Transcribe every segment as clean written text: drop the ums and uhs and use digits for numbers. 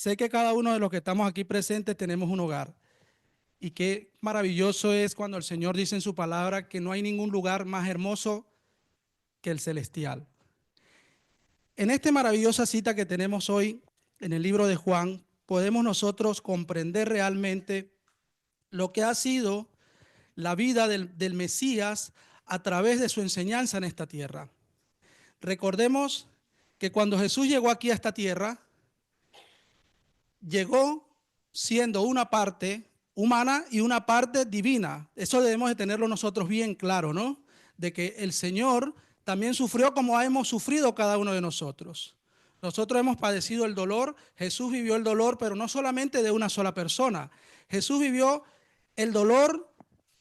Sé que cada uno de los que estamos aquí presentes tenemos un hogar. Y qué maravilloso es cuando el Señor dice en su palabra que no hay ningún lugar más hermoso que el celestial. En esta maravillosa cita que tenemos hoy en el libro de Juan, podemos nosotros comprender realmente lo que ha sido la vida del Mesías a través de su enseñanza en esta tierra. Recordemos que cuando Jesús llegó aquí a esta tierra, llegó siendo una parte humana y una parte divina. Eso debemos de tenerlo nosotros bien claro, ¿no? De que el Señor también sufrió como hemos sufrido cada uno de nosotros. Nosotros hemos padecido el dolor, Jesús vivió el dolor, pero no solamente de una sola persona. Jesús vivió el dolor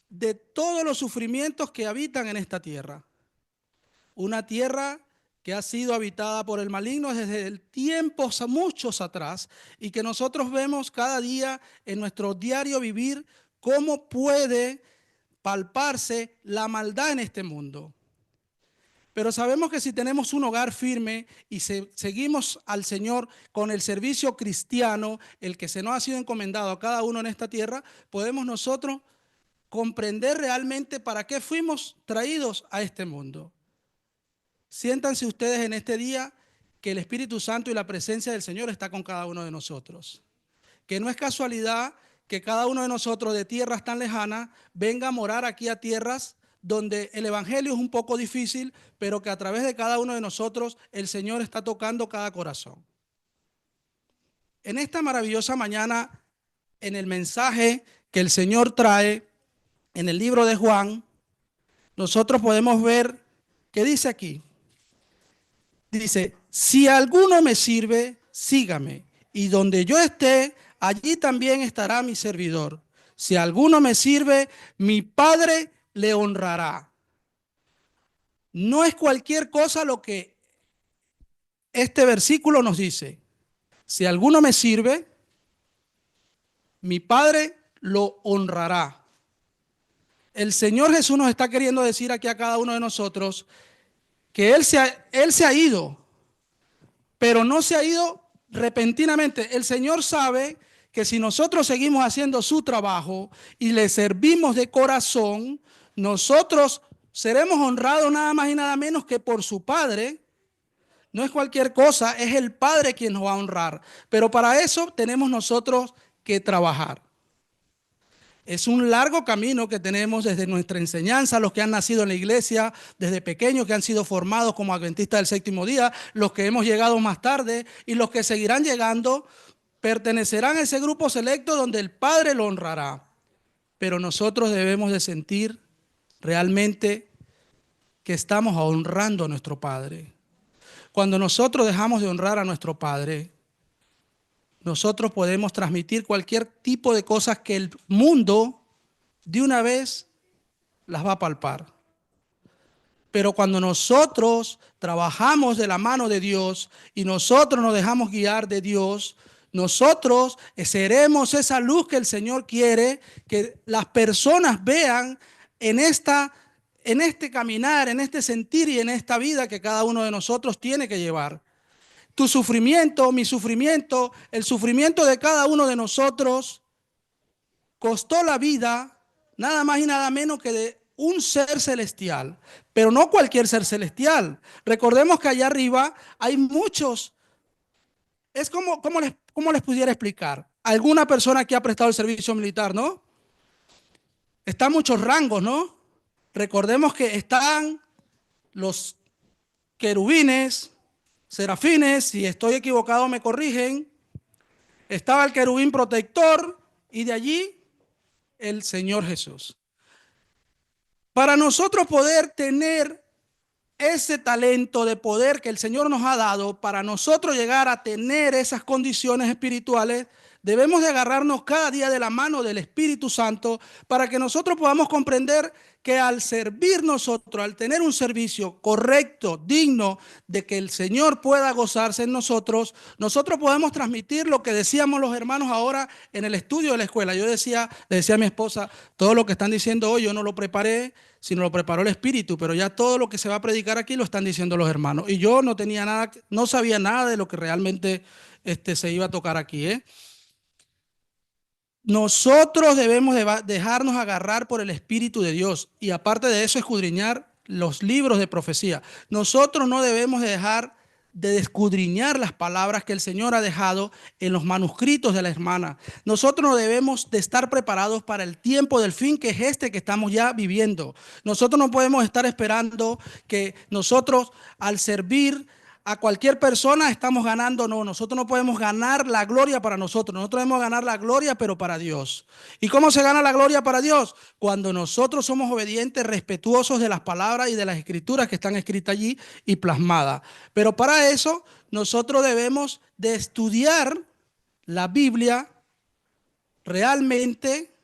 de todos los sufrimientos que habitan en esta tierra. Una tierra que ha sido habitada por el maligno desde el tiempos muchos atrás y que nosotros vemos cada día en nuestro diario vivir cómo puede palparse la maldad en este mundo. Pero sabemos que si tenemos un hogar firme y seguimos al Señor con el servicio cristiano, el que se nos ha sido encomendado a cada uno en esta tierra, podemos nosotros comprender realmente para qué fuimos traídos a este mundo. Siéntanse ustedes en este día que el Espíritu Santo y la presencia del Señor está con cada uno de nosotros. Que no es casualidad que cada uno de nosotros de tierras tan lejanas venga a morar aquí a tierras donde el evangelio es un poco difícil, pero que a través de cada uno de nosotros el Señor está tocando cada corazón. En esta maravillosa mañana, en el mensaje que el Señor trae en el libro de Juan, nosotros podemos ver qué dice aquí. Dice, si alguno me sirve, sígame. Y donde yo esté, allí también estará mi servidor. Si alguno me sirve, mi Padre le honrará. No es cualquier cosa lo que este versículo nos dice. Si alguno me sirve, mi Padre lo honrará. El Señor Jesús nos está queriendo decir aquí a cada uno de nosotros que Él se ha ido, pero no se ha ido repentinamente. El Señor sabe que si nosotros seguimos haciendo su trabajo y le servimos de corazón, nosotros seremos honrados nada más y nada menos que por su Padre. No es cualquier cosa, es el Padre quien nos va a honrar. Pero para eso tenemos nosotros que trabajar. Es un largo camino que tenemos desde nuestra enseñanza, los que han nacido en la iglesia desde pequeños, que han sido formados como adventistas del séptimo día, los que hemos llegado más tarde y los que seguirán llegando, pertenecerán a ese grupo selecto donde el Padre lo honrará. Pero nosotros debemos de sentir realmente que estamos honrando a nuestro Padre. Cuando nosotros dejamos de honrar a nuestro Padre, nosotros podemos transmitir cualquier tipo de cosas que el mundo de una vez las va a palpar. Pero cuando nosotros trabajamos de la mano de Dios y nosotros nos dejamos guiar de Dios, nosotros seremos esa luz que el Señor quiere que las personas vean en este caminar, en este sentir y en esta vida que cada uno de nosotros tiene que llevar. Tu sufrimiento, mi sufrimiento, el sufrimiento de cada uno de nosotros costó la vida nada más y nada menos que de un ser celestial, pero no cualquier ser celestial. Recordemos que allá arriba hay muchos. Es ¿cómo les pudiera explicar? Alguna persona que ha prestado el servicio militar, ¿no? Están muchos rangos, ¿no? Recordemos que están los querubines, serafines, si estoy equivocado me corrigen. Estaba el querubín protector y de allí el Señor Jesús. Para nosotros poder tener ese talento de poder que el Señor nos ha dado, para nosotros llegar a tener esas condiciones espirituales, debemos de agarrarnos cada día de la mano del Espíritu Santo para que nosotros podamos comprender que al servir nosotros, al tener un servicio correcto, digno de que el Señor pueda gozarse en nosotros, nosotros podemos transmitir lo que decíamos los hermanos ahora en el estudio de la escuela. Yo le decía a mi esposa, todo lo que están diciendo hoy yo no lo preparé, sino lo preparó el Espíritu, pero ya todo lo que se va a predicar aquí lo están diciendo los hermanos. Y yo no tenía nada, no sabía nada de lo que realmente se iba a tocar aquí, ¿eh? Nosotros debemos dejarnos agarrar por el Espíritu de Dios y aparte de eso escudriñar los libros de profecía. Nosotros no debemos dejar de escudriñar las palabras que el Señor ha dejado en los manuscritos de la hermana. Nosotros no debemos de estar preparados para el tiempo del fin que es este que estamos ya viviendo. Nosotros no podemos estar esperando que nosotros al servir a cualquier persona estamos ganando. No, nosotros no podemos ganar la gloria para nosotros. Nosotros debemos ganar la gloria, pero para Dios. ¿Y cómo se gana la gloria para Dios? Cuando nosotros somos obedientes, respetuosos de las palabras y de las escrituras que están escritas allí y plasmadas. Pero para eso nosotros debemos de estudiar la Biblia realmente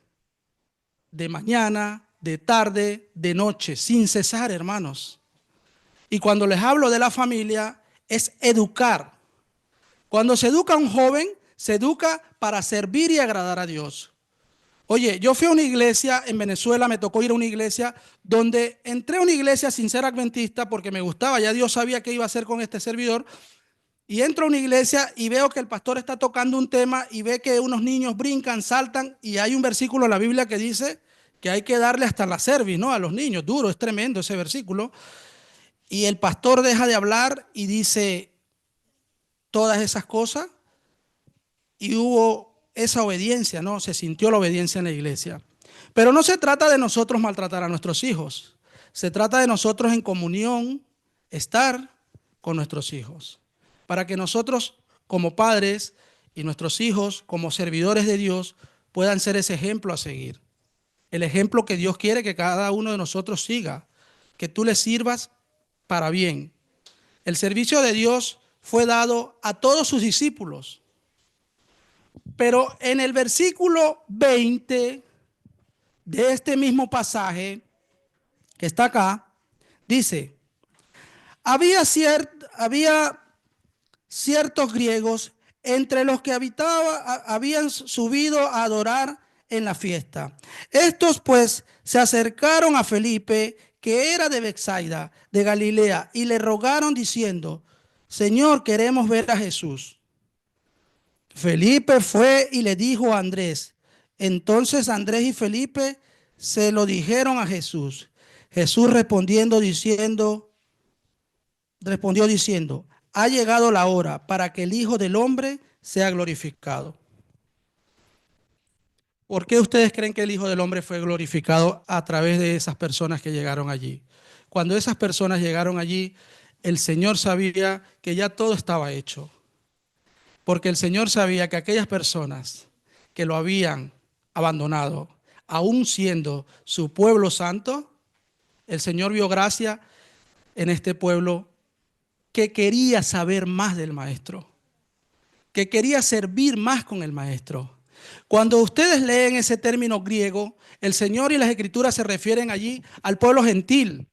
de mañana, de tarde, de noche, sin cesar, hermanos. Y cuando les hablo de la familia, es educar. Cuando se educa a un joven, se educa para servir y agradar a Dios. Oye, yo fui a una iglesia en Venezuela, me tocó ir a una iglesia donde entré a una iglesia sin ser adventista porque me gustaba, ya Dios sabía qué iba a hacer con este servidor. Y entro a una iglesia y veo que el pastor está tocando un tema y ve que unos niños brincan, saltan y hay un versículo en la Biblia que dice que hay que darle hasta la cerviz, ¿no? A los niños, duro, es tremendo ese versículo. Y el pastor deja de hablar y dice todas esas cosas y hubo esa obediencia, ¿no? Se sintió la obediencia en la iglesia. Pero no se trata de nosotros maltratar a nuestros hijos. Se trata de nosotros en comunión estar con nuestros hijos. Para que nosotros como padres y nuestros hijos como servidores de Dios puedan ser ese ejemplo a seguir. El ejemplo que Dios quiere que cada uno de nosotros siga. Que tú le sirvas para bien. El servicio de Dios fue dado a todos sus discípulos. Pero en el versículo 20 de este mismo pasaje que está acá, dice, había ciertos griegos entre los que habían subido a adorar en la fiesta. Estos pues se acercaron a Felipe, que era de Betsaida, de Galilea, y le rogaron diciendo, Señor, queremos ver a Jesús. Felipe fue y le dijo a Andrés. Entonces Andrés y Felipe se lo dijeron a Jesús. Jesús respondió diciendo, ha llegado la hora para que el Hijo del Hombre sea glorificado. ¿Por qué ustedes creen que el Hijo del Hombre fue glorificado a través de esas personas que llegaron allí? Cuando esas personas llegaron allí, el Señor sabía que ya todo estaba hecho. Porque el Señor sabía que aquellas personas que lo habían abandonado, aún siendo su pueblo santo, el Señor vio gracia en este pueblo que quería saber más del Maestro, que quería servir más con el Maestro. Cuando ustedes leen ese término griego, el Señor y las Escrituras se refieren allí al pueblo gentil,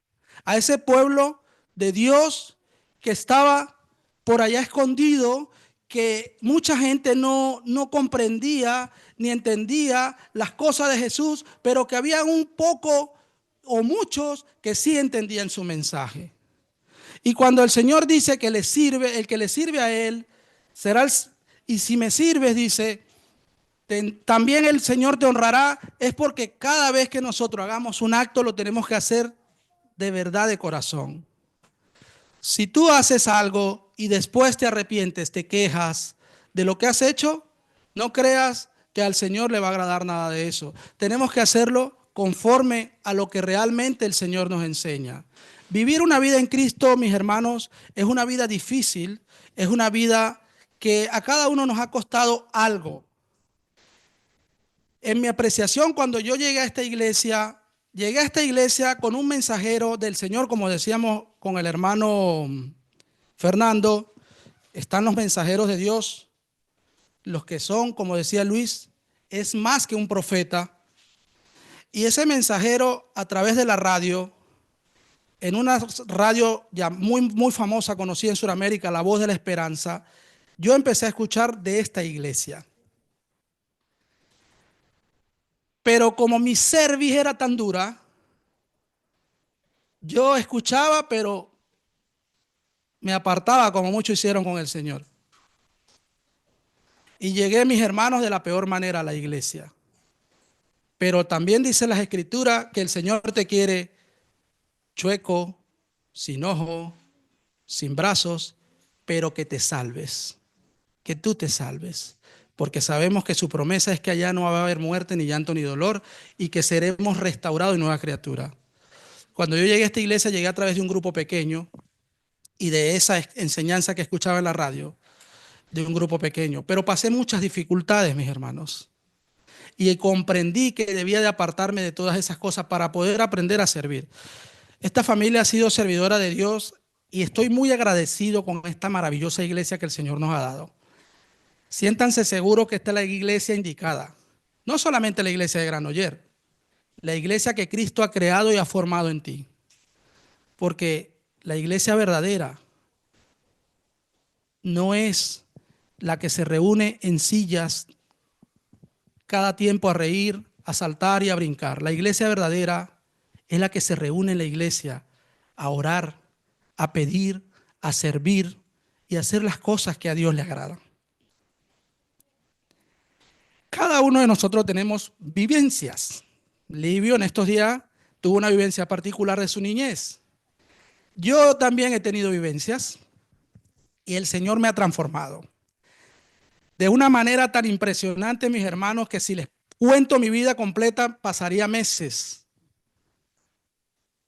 a ese pueblo de Dios que estaba por allá escondido, que mucha gente no comprendía ni entendía las cosas de Jesús, pero que había un poco o muchos que sí entendían su mensaje. Y cuando el Señor dice que le sirve, el que le sirve a Él será y si me sirves, dice, también el Señor te honrará, es porque cada vez que nosotros hagamos un acto lo tenemos que hacer de verdad, de corazón. Si tú haces algo y después te arrepientes, te quejas de lo que has hecho, no creas que al Señor le va a agradar nada de eso. Tenemos que hacerlo conforme a lo que realmente el Señor nos enseña. Vivir una vida en Cristo, mis hermanos, es una vida difícil, es una vida que a cada uno nos ha costado algo. En mi apreciación, cuando yo llegué a esta iglesia con un mensajero del Señor, como decíamos con el hermano Fernando, están los mensajeros de Dios, los que son, como decía Luis, es más que un profeta. Y ese mensajero a través de la radio, en una radio ya muy famosa, conocida en Sudamérica, La Voz de la Esperanza, yo empecé a escuchar de esta iglesia. Pero como mi cerviz era tan dura, yo escuchaba, pero me apartaba como muchos hicieron con el Señor. Y llegué, mis hermanos, de la peor manera a la iglesia. Pero también dice las Escrituras que el Señor te quiere chueco, sin ojo, sin brazos, pero que te salves, que tú te salves. Porque sabemos que su promesa es que allá no va a haber muerte, ni llanto, ni dolor, y que seremos restaurados y nueva criatura. Cuando yo llegué a esta iglesia, llegué a través de un grupo pequeño y de esa enseñanza que escuchaba en la radio, de un grupo pequeño. Pero pasé muchas dificultades, mis hermanos. Y comprendí que debía de apartarme de todas esas cosas para poder aprender a servir. Esta familia ha sido servidora de Dios y estoy muy agradecido con esta maravillosa iglesia que el Señor nos ha dado. Siéntanse seguros que esta es la iglesia indicada. No solamente la iglesia de Granollers, la iglesia que Cristo ha creado y ha formado en ti. Porque la iglesia verdadera no es la que se reúne en sillas cada tiempo a reír, a saltar y a brincar. La iglesia verdadera es la que se reúne en la iglesia a orar, a pedir, a servir y a hacer las cosas que a Dios le agradan. Cada uno de nosotros tenemos vivencias. Livio en estos días tuvo una vivencia particular de su niñez. Yo también he tenido vivencias y el Señor me ha transformado. De una manera tan impresionante, mis hermanos, que si les cuento mi vida completa, pasaría meses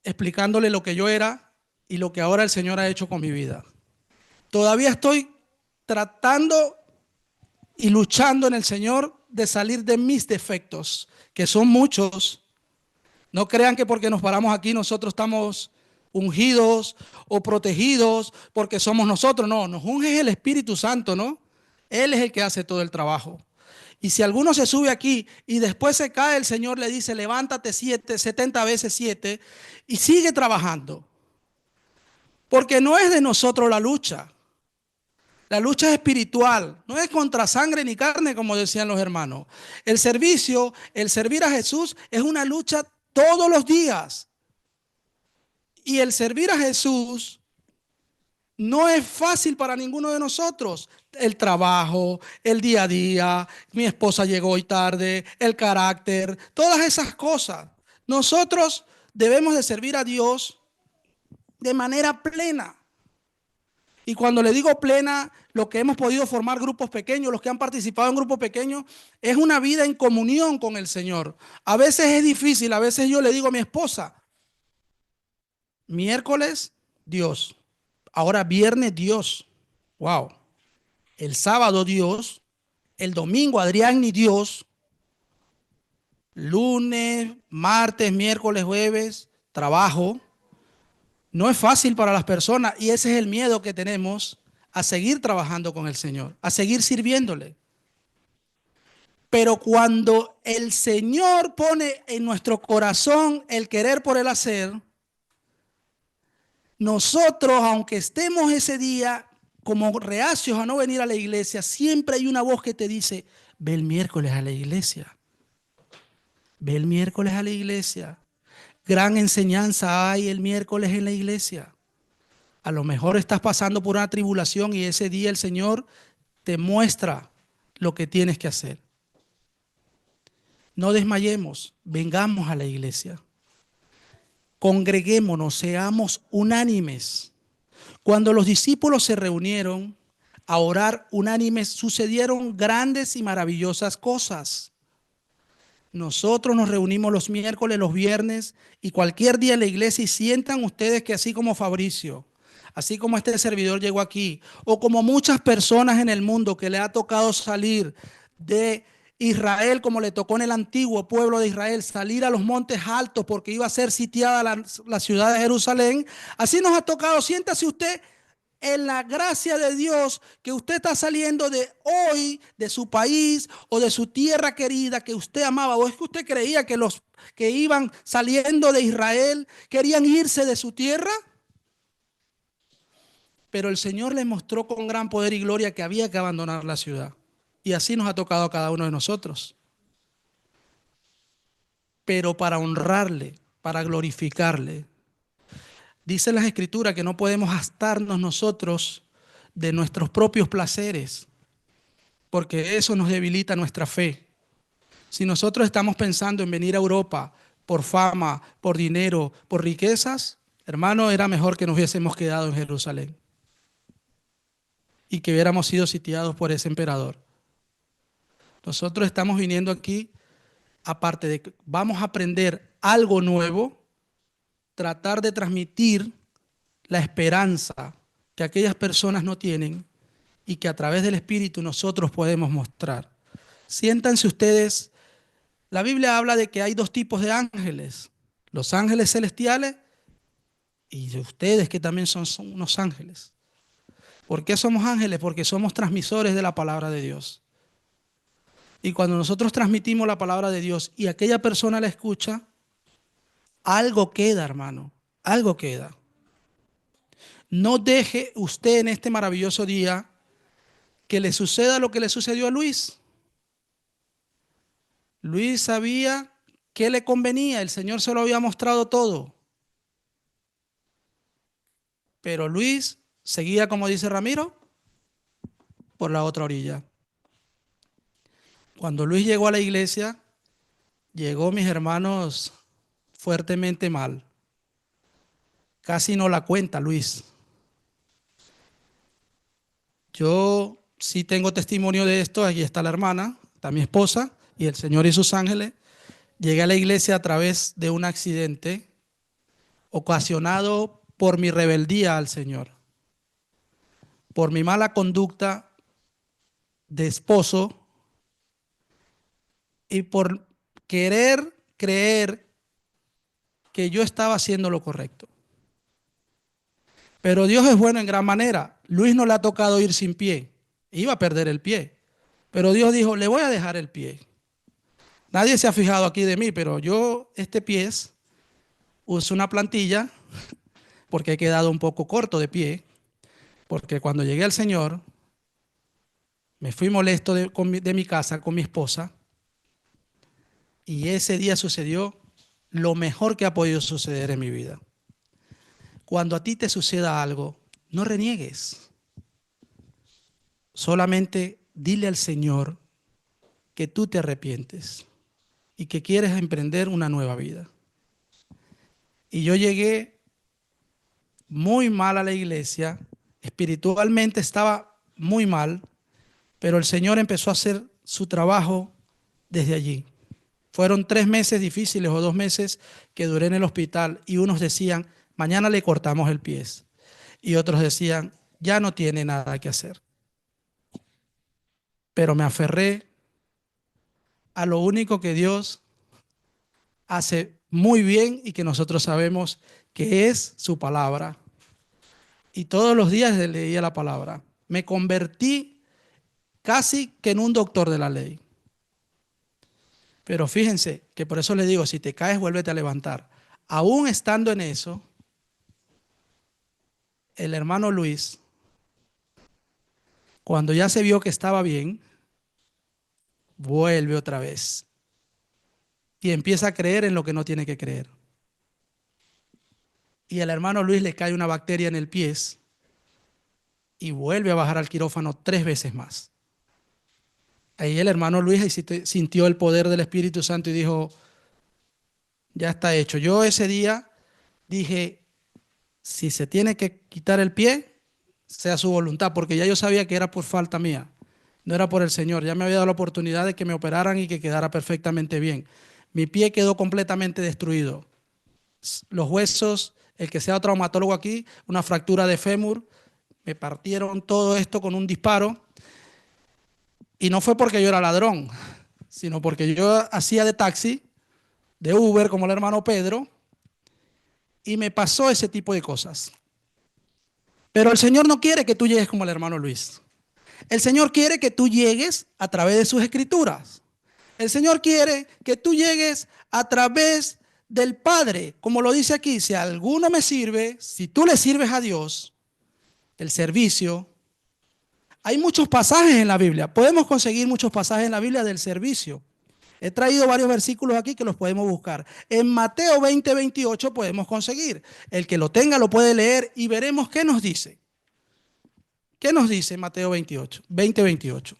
explicándole lo que yo era y lo que ahora el Señor ha hecho con mi vida. Todavía estoy tratando y luchando en el Señor de salir de mis defectos, que son muchos. No crean que porque nos paramos aquí nosotros estamos ungidos o protegidos porque somos nosotros. No, nos unge el Espíritu Santo, ¿no? Él es el que hace todo el trabajo. Y si alguno se sube aquí y después se cae, el Señor le dice, levántate 70 veces 7 y sigue trabajando. Porque no es de nosotros la lucha. La lucha es espiritual, no es contra sangre ni carne, como decían los hermanos. El servicio, el servir a Jesús es una lucha todos los días. Y el servir a Jesús no es fácil para ninguno de nosotros. El trabajo, el día a día, mi esposa llegó hoy tarde, el carácter, todas esas cosas. Nosotros debemos de servir a Dios de manera plena. Y cuando le digo plena, lo que hemos podido formar grupos pequeños, los que han participado en grupos pequeños, es una vida en comunión con el Señor. A veces es difícil, a veces yo le digo a mi esposa, miércoles, Dios. Ahora viernes, Dios. Wow. El sábado, Dios. El domingo, Adrián y Dios. Lunes, martes, miércoles, jueves, trabajo. No es fácil para las personas y ese es el miedo que tenemos a seguir trabajando con el Señor, a seguir sirviéndole. Pero cuando el Señor pone en nuestro corazón el querer por el hacer, nosotros, aunque estemos ese día como reacios a no venir a la iglesia, siempre hay una voz que te dice, ve el miércoles a la iglesia. Ve el miércoles a la iglesia. Gran enseñanza hay el miércoles en la iglesia. A lo mejor estás pasando por una tribulación y ese día el Señor te muestra lo que tienes que hacer. No desmayemos, vengamos a la iglesia. Congreguémonos, seamos unánimes. Cuando los discípulos se reunieron a orar unánimes, sucedieron grandes y maravillosas cosas. Nosotros nos reunimos los miércoles, los viernes y cualquier día en la iglesia y sientan ustedes que así como Fabricio, así como este servidor llegó aquí, o como muchas personas en el mundo que le ha tocado salir de Israel, como le tocó en el antiguo pueblo de Israel, salir a los montes altos porque iba a ser sitiada la ciudad de Jerusalén, así nos ha tocado, siéntase usted en la gracia de Dios que usted está saliendo de hoy, de su país o de su tierra querida que usted amaba, o es que usted creía que los que iban saliendo de Israel querían irse de su tierra. Pero el Señor les mostró con gran poder y gloria que había que abandonar la ciudad. Y así nos ha tocado a cada uno de nosotros. Pero para honrarle, para glorificarle. Dice las Escrituras que no podemos hastarnos nosotros de nuestros propios placeres. porque eso nos debilita nuestra fe. Si nosotros estamos pensando en venir a Europa por fama, por dinero, por riquezas, hermano, era mejor que nos hubiésemos quedado en Jerusalén y que hubiéramos sido sitiados por ese emperador. Nosotros estamos viniendo aquí, aparte de que vamos a aprender algo nuevo, tratar de transmitir la esperanza que aquellas personas no tienen y que a través del Espíritu nosotros podemos mostrar. Siéntanse ustedes. La Biblia habla de que hay dos tipos de ángeles, los ángeles celestiales y ustedes que también son unos ángeles. ¿Por qué somos ángeles? Porque somos transmisores de la palabra de Dios. Y cuando nosotros transmitimos la palabra de Dios y aquella persona la escucha, algo queda, hermano, algo queda. No deje usted en este maravilloso día que le suceda lo que le sucedió a Luis. Luis sabía qué le convenía, el Señor se lo había mostrado todo. Pero Luis seguía, como dice Ramiro, por la otra orilla. Cuando Luis llegó a la iglesia, llegó, mis hermanos, fuertemente mal. Casi no la cuenta Luis. Yo sí tengo testimonio de esto, aquí está la hermana, está mi esposa y el Señor y sus ángeles. Llegué a la iglesia a través de un accidente ocasionado por mi rebeldía al Señor, por mi mala conducta de esposo y por querer creer que yo estaba haciendo lo correcto. Pero Dios es bueno en gran manera. Luis no le ha tocado ir sin pie. Iba a perder el pie. Pero Dios dijo, le voy a dejar el pie. Nadie se ha fijado aquí de mí, pero yo este pie uso una plantilla porque he quedado un poco corto de pie. Porque cuando llegué al Señor, me fui molesto de mi casa con mi esposa. Y ese día sucedió lo mejor que ha podido suceder en mi vida. Cuando a ti te suceda algo, no reniegues. Solamente dile al Señor que tú te arrepientes y que quieres emprender una nueva vida. Y yo llegué muy mal a la iglesia, espiritualmente estaba muy mal, pero el Señor empezó a hacer su trabajo desde allí. Fueron 3 meses difíciles o 2 meses que duré en el hospital y unos decían, mañana le cortamos el pie. Y otros decían, ya no tiene nada que hacer. Pero me aferré a lo único que Dios hace muy bien y que nosotros sabemos que es su palabra. Y todos los días leía la palabra. Me convertí casi que en un doctor de la ley. Pero fíjense que por eso le digo, si te caes, vuélvete a levantar. Aún estando en eso, el hermano Luis, cuando ya se vio que estaba bien, vuelve otra vez y empieza a creer en lo que no tiene que creer. Y al hermano Luis le cae una bacteria en el pie y vuelve a bajar al quirófano 3 veces más. Ahí el hermano Luis sintió el poder del Espíritu Santo y dijo, ya está hecho. Yo ese día dije, si se tiene que quitar el pie, sea su voluntad, porque ya yo sabía que era por falta mía, no era por el Señor. Ya me había dado la oportunidad de que me operaran y que quedara perfectamente bien. Mi pie quedó completamente destruido. Los huesos, el que sea traumatólogo aquí, una fractura de fémur, me partieron todo esto con un disparo. Y no fue porque yo era ladrón, sino porque yo hacía de taxi, de Uber, como el hermano Pedro, y me pasó ese tipo de cosas. Pero el Señor no quiere que tú llegues como el hermano Luis. El Señor quiere que tú llegues a través de sus escrituras. El Señor quiere que tú llegues a través del Padre. Como lo dice aquí, si alguno me sirve, si tú le sirves a Dios, el servicio. Hay muchos pasajes en la Biblia. Podemos conseguir muchos pasajes en la Biblia del servicio. He traído varios versículos aquí que los podemos buscar. En Mateo 20:28 podemos conseguir. El que lo tenga lo puede leer y veremos qué nos dice. ¿Qué nos dice Mateo 20:28?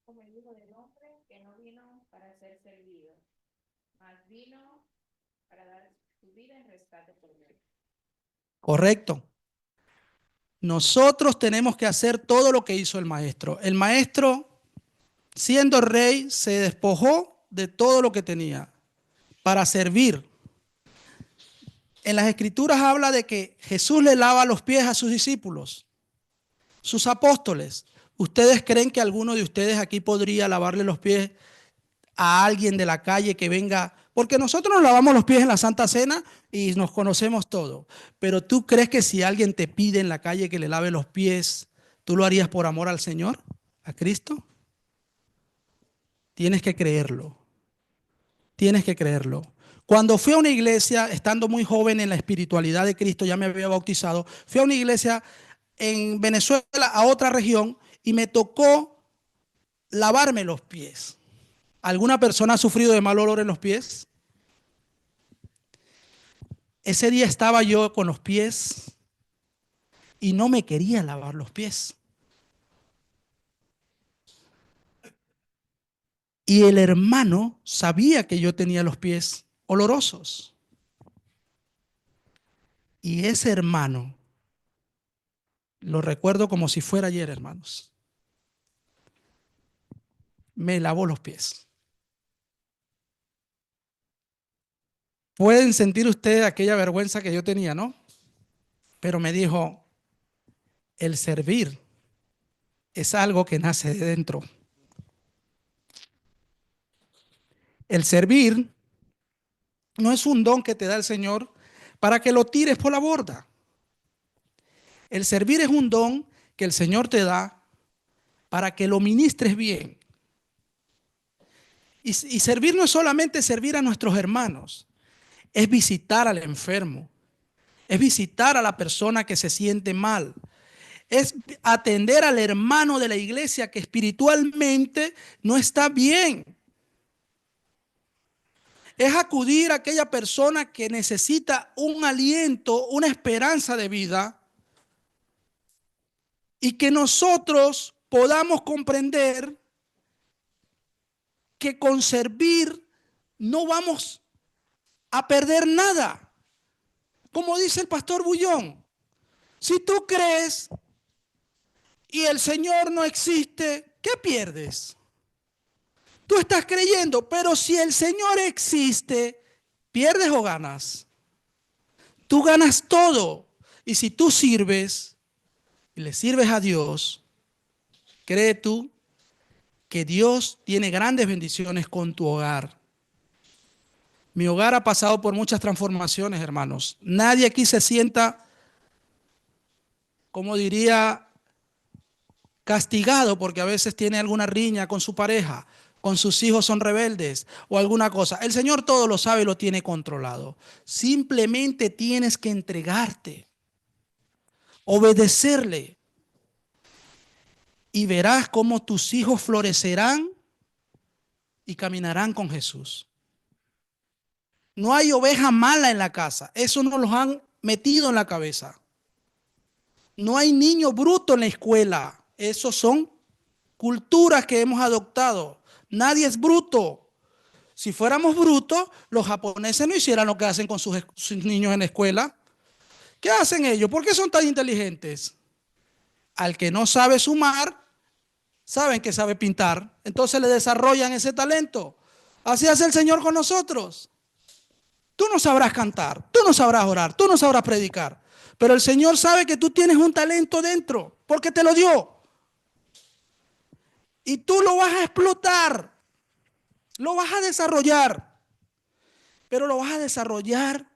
como el Hijo del Hombre, que no vino para ser servido, mas vino para dar su vida en rescate por él. Correcto. Nosotros tenemos que hacer todo lo que hizo el maestro. El maestro, siendo rey, se despojó de todo lo que tenía para servir. En las escrituras habla de que Jesús le lava los pies a sus discípulos, sus apóstoles. ¿Ustedes creen que alguno de ustedes aquí podría lavarle los pies a alguien de la calle que venga? Porque nosotros nos lavamos los pies en la Santa Cena y nos conocemos todo. Pero ¿tú crees que si alguien te pide en la calle que le lave los pies, tú lo harías por amor al Señor, a Cristo? Tienes que creerlo. Tienes que creerlo. Cuando fui a una iglesia, estando muy joven en la espiritualidad de Cristo, ya me había bautizado, fui a una iglesia en Venezuela, a otra región, y me tocó lavarme los pies. ¿Alguna persona ha sufrido de mal olor en los pies? Ese día estaba yo con los pies y no me quería lavar los pies. Y el hermano sabía que yo tenía los pies olorosos. Y ese hermano, lo recuerdo como si fuera ayer, hermanos, me lavó los pies. Pueden sentir ustedes aquella vergüenza que yo tenía, ¿no? Pero me dijo, el servir es algo que nace de dentro. El servir no es un don que te da el Señor para que lo tires por la borda. El servir es un don que el Señor te da para que lo ministres bien. Y servir no es solamente servir a nuestros hermanos, es visitar al enfermo, es visitar a la persona que se siente mal, es atender al hermano de la iglesia que espiritualmente no está bien. Es acudir a aquella persona que necesita un aliento, una esperanza de vida, y que nosotros podamos comprender que con servir no vamos a perder nada. Como dice el pastor Bullón, si tú crees y el Señor no existe, ¿qué pierdes? Tú estás creyendo, pero si el Señor existe, ¿pierdes o ganas? Tú ganas todo. Y si tú sirves y le sirves a Dios, cree tú que Dios tiene grandes bendiciones con tu hogar. Mi hogar ha pasado por muchas transformaciones, hermanos. Nadie aquí se sienta, como diría, castigado porque a veces tiene alguna riña con su pareja, con sus hijos son rebeldes o alguna cosa. El Señor todo lo sabe y lo tiene controlado. Simplemente tienes que entregarte, obedecerle, y verás cómo tus hijos florecerán y caminarán con Jesús. No hay oveja mala en la casa. Eso nos lo han metido en la cabeza. No hay niño bruto en la escuela. Esos son culturas que hemos adoptado. Nadie es bruto. Si fuéramos brutos, los japoneses no hicieran lo que hacen con sus niños en la escuela. ¿Qué hacen ellos? ¿Por qué son tan inteligentes? Al que no sabe sumar, saben que sabe pintar. Entonces le desarrollan ese talento. Así hace el Señor con nosotros. Tú no sabrás cantar, tú no sabrás orar, tú no sabrás predicar. Pero el Señor sabe que tú tienes un talento dentro, porque te lo dio. Y tú lo vas a explotar, lo vas a desarrollar, pero lo vas a desarrollar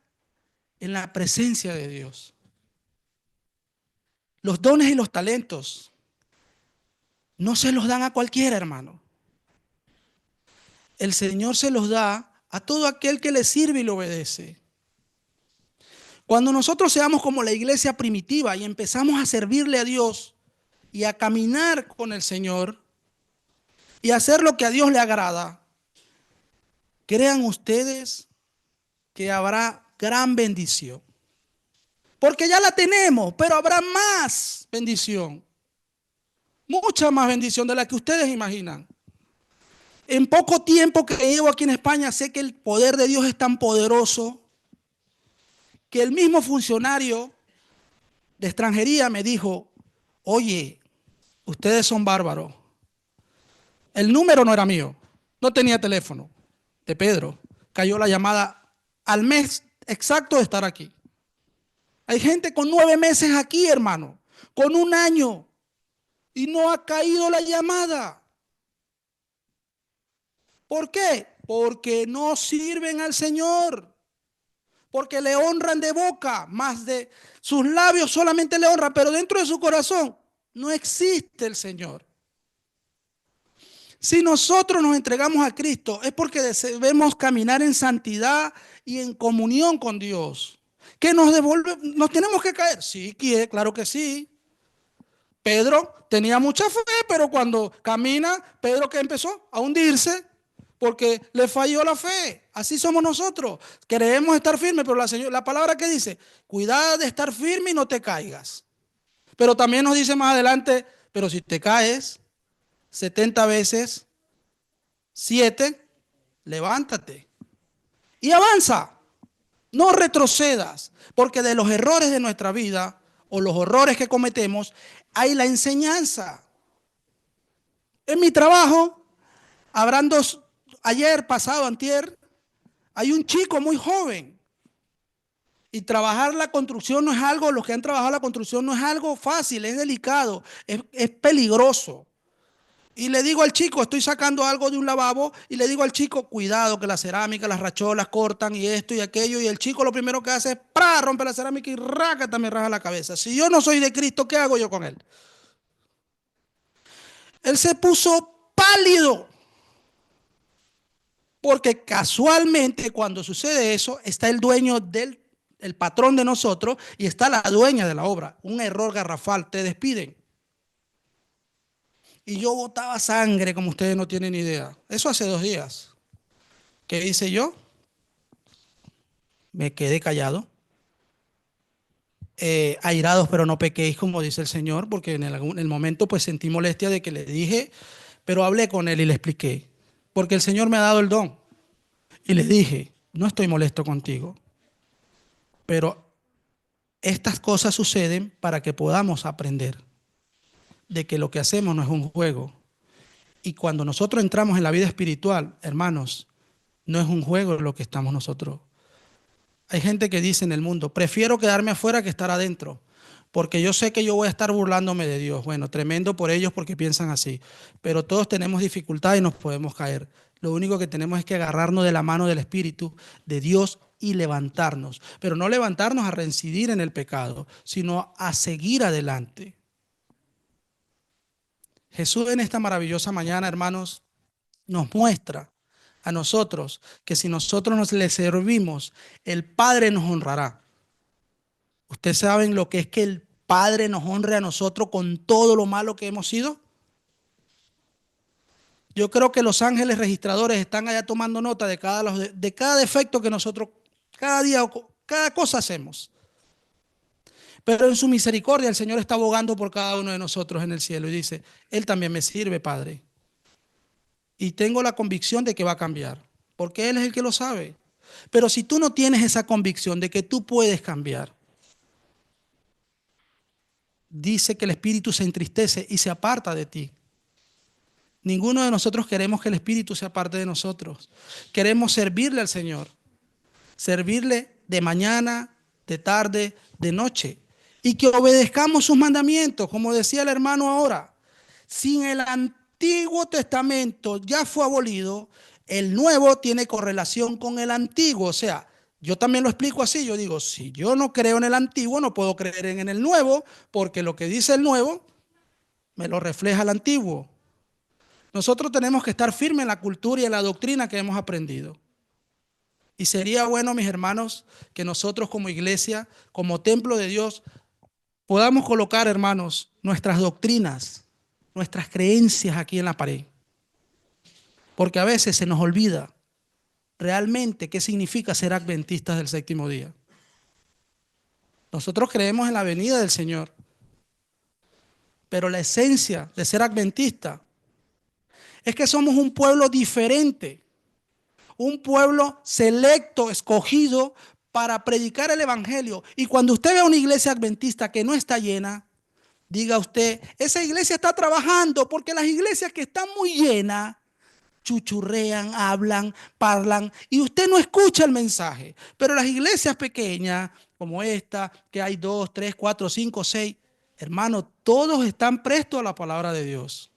en la presencia de Dios. Los dones y los talentos no se los dan a cualquiera, hermano. El Señor se los da a todo aquel que le sirve y le obedece. Cuando nosotros seamos como la iglesia primitiva y empezamos a servirle a Dios y a caminar con el Señor y a hacer lo que a Dios le agrada, crean ustedes que habrá gran bendición. Porque ya la tenemos, pero habrá más bendición. Mucha más bendición de la que ustedes imaginan. En poco tiempo que llevo aquí en España, sé que el poder de Dios es tan poderoso que el mismo funcionario de extranjería me dijo, oye, ustedes son bárbaros. El número no era mío, no tenía teléfono de Pedro. Cayó la llamada al mes exacto de estar aquí. Hay gente con 9 meses aquí, hermano, con 1 año, y no ha caído la llamada. ¿Por qué? Porque no sirven al Señor, porque le honran de boca, más de sus labios solamente le honran, pero dentro de su corazón no existe el Señor. Si nosotros nos entregamos a Cristo es porque debemos caminar en santidad y en comunión con Dios. ¿Que nos tenemos que caer? Sí, claro que sí. Pedro tenía mucha fe, pero cuando camina, Pedro que empezó a hundirse porque le falló la fe. Así somos nosotros. Queremos estar firmes, pero la palabra que dice, cuidado de estar firme y no te caigas. Pero también nos dice más adelante, pero si te caes 70 veces, 7, levántate y avanza. No retrocedas, porque de los errores de nuestra vida o los horrores que cometemos hay la enseñanza. En mi trabajo, habrán ayer, pasado, antier, hay un chico muy joven. Y trabajar la construcción no es algo, los que han trabajado la construcción no es algo fácil, es delicado, es peligroso. Y le digo al chico, estoy sacando algo de un lavabo, y le digo al chico, cuidado que la cerámica, las racholas cortan y esto y aquello. Y el chico lo primero que hace es, ¡pra!, rompe la cerámica y rácata, me raja la cabeza. Si yo no soy de Cristo, ¿qué hago yo con él? Él se puso pálido. Porque casualmente cuando sucede eso, está el dueño el patrón de nosotros y está la dueña de la obra. Un error garrafal, te despiden. Y yo botaba sangre como ustedes no tienen idea. Eso hace 2 días. ¿Qué hice yo? Me quedé callado. Airados pero no pequéis, como dice el Señor, porque en el momento pues sentí molestia de que le dije, pero hablé con él y le expliqué. Porque el Señor me ha dado el don. Y le dije, no estoy molesto contigo, pero estas cosas suceden para que podamos aprender de que lo que hacemos no es un juego. Y cuando nosotros entramos en la vida espiritual, hermanos, no es un juego lo que estamos nosotros. Hay gente que dice en el mundo, prefiero quedarme afuera que estar adentro, porque yo sé que yo voy a estar burlándome de Dios. Bueno, tremendo por ellos porque piensan así, pero todos tenemos dificultad y nos podemos caer. Lo único que tenemos es que agarrarnos de la mano del Espíritu de Dios y levantarnos, pero no levantarnos a reincidir en el pecado, sino a seguir adelante. Jesús en esta maravillosa mañana, hermanos, nos muestra a nosotros que si nosotros nos le servimos, el Padre nos honrará. ¿Ustedes saben lo que es que el Padre nos honre a nosotros con todo lo malo que hemos sido? Yo creo que los ángeles registradores están allá tomando nota de cada defecto que nosotros cada día o cada cosa hacemos. Pero en su misericordia el Señor está abogando por cada uno de nosotros en el cielo y dice, Él también me sirve, Padre. Y tengo la convicción de que va a cambiar, porque Él es el que lo sabe. Pero si tú no tienes esa convicción de que tú puedes cambiar, dice que el Espíritu se entristece y se aparta de ti. Ninguno de nosotros queremos que el Espíritu se aparte de nosotros. Queremos servirle al Señor. Servirle de mañana, de tarde, de noche. Y que obedezcamos sus mandamientos, como decía el hermano ahora. Si el Antiguo Testamento ya fue abolido, el Nuevo tiene correlación con el Antiguo. O sea, yo también lo explico así. Yo digo, si yo no creo en el Antiguo, no puedo creer en el Nuevo, porque lo que dice el Nuevo me lo refleja el Antiguo. Nosotros tenemos que estar firmes en la cultura y en la doctrina que hemos aprendido. Y sería bueno, mis hermanos, que nosotros como iglesia, como templo de Dios, podamos colocar, hermanos, nuestras doctrinas, nuestras creencias aquí en la pared. Porque a veces se nos olvida realmente qué significa ser adventistas del séptimo día. Nosotros creemos en la venida del Señor. pero la esencia de ser adventista es que somos un pueblo diferente, un pueblo selecto, escogido para predicar el evangelio. Y cuando usted ve una iglesia adventista que no está llena, diga usted, esa iglesia está trabajando, porque las iglesias que están muy llenas chuchurrean, hablan, parlan y usted no escucha el mensaje. Pero las iglesias pequeñas como esta, que hay 2, 3, 4, 5, 6, hermanos, todos están prestos a la palabra de Dios.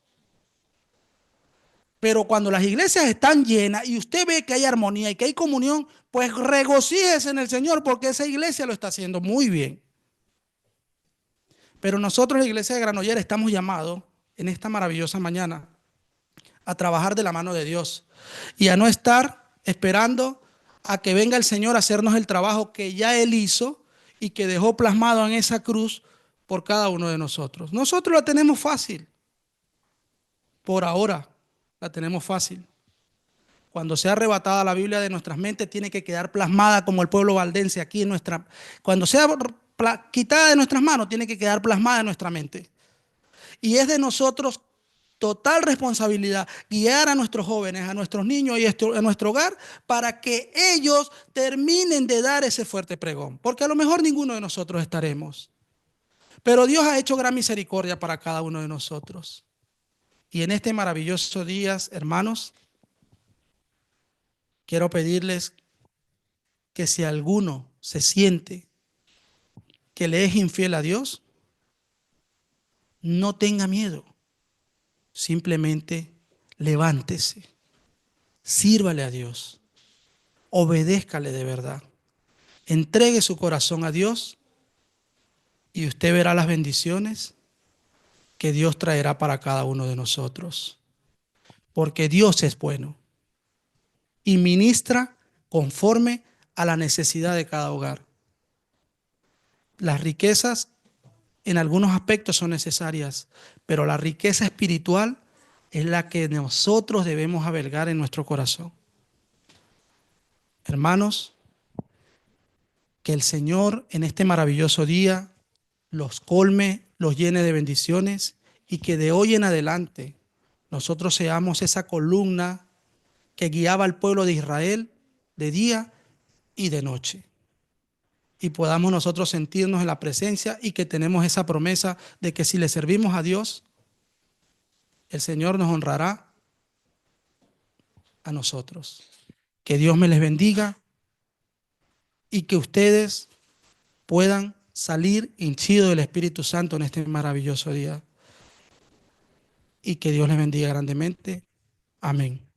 Pero cuando las iglesias están llenas y usted ve que hay armonía y que hay comunión, pues regocíjese en el Señor, porque esa iglesia lo está haciendo muy bien. Pero nosotros, la iglesia de Granollers, estamos llamados en esta maravillosa mañana a trabajar de la mano de Dios y a no estar esperando a que venga el Señor a hacernos el trabajo que ya Él hizo y que dejó plasmado en esa cruz por cada uno de nosotros. Nosotros la tenemos fácil. Por ahora la tenemos fácil. Cuando sea arrebatada la Biblia de nuestras mentes, tiene que quedar plasmada como el pueblo valdense aquí en nuestra... Cuando sea quitada de nuestras manos, tiene que quedar plasmada en nuestra mente. Y es de nosotros total responsabilidad guiar a nuestros jóvenes, a nuestros niños y a nuestro hogar para que ellos terminen de dar ese fuerte pregón. Porque a lo mejor ninguno de nosotros estaremos. Pero Dios ha hecho gran misericordia para cada uno de nosotros. Y en este maravilloso día, hermanos, quiero pedirles que si alguno se siente que le es infiel a Dios, no tenga miedo. Simplemente levántese, sírvale a Dios, obedézcale de verdad, entregue su corazón a Dios y usted verá las bendiciones que Dios traerá para cada uno de nosotros. Porque Dios es bueno y ministra conforme a la necesidad de cada hogar. Las riquezas en algunos aspectos son necesarias, pero la riqueza espiritual es la que nosotros debemos albergar en nuestro corazón. Hermanos, que el Señor en este maravilloso día los colme, los llene de bendiciones y que de hoy en adelante nosotros seamos esa columna que guiaba al pueblo de Israel de día y de noche. Y podamos nosotros sentirnos en la presencia y que tenemos esa promesa de que si le servimos a Dios, el Señor nos honrará a nosotros. Que Dios me les bendiga y que ustedes puedan salir hinchidos del Espíritu Santo en este maravilloso día. Y que Dios les bendiga grandemente. Amén.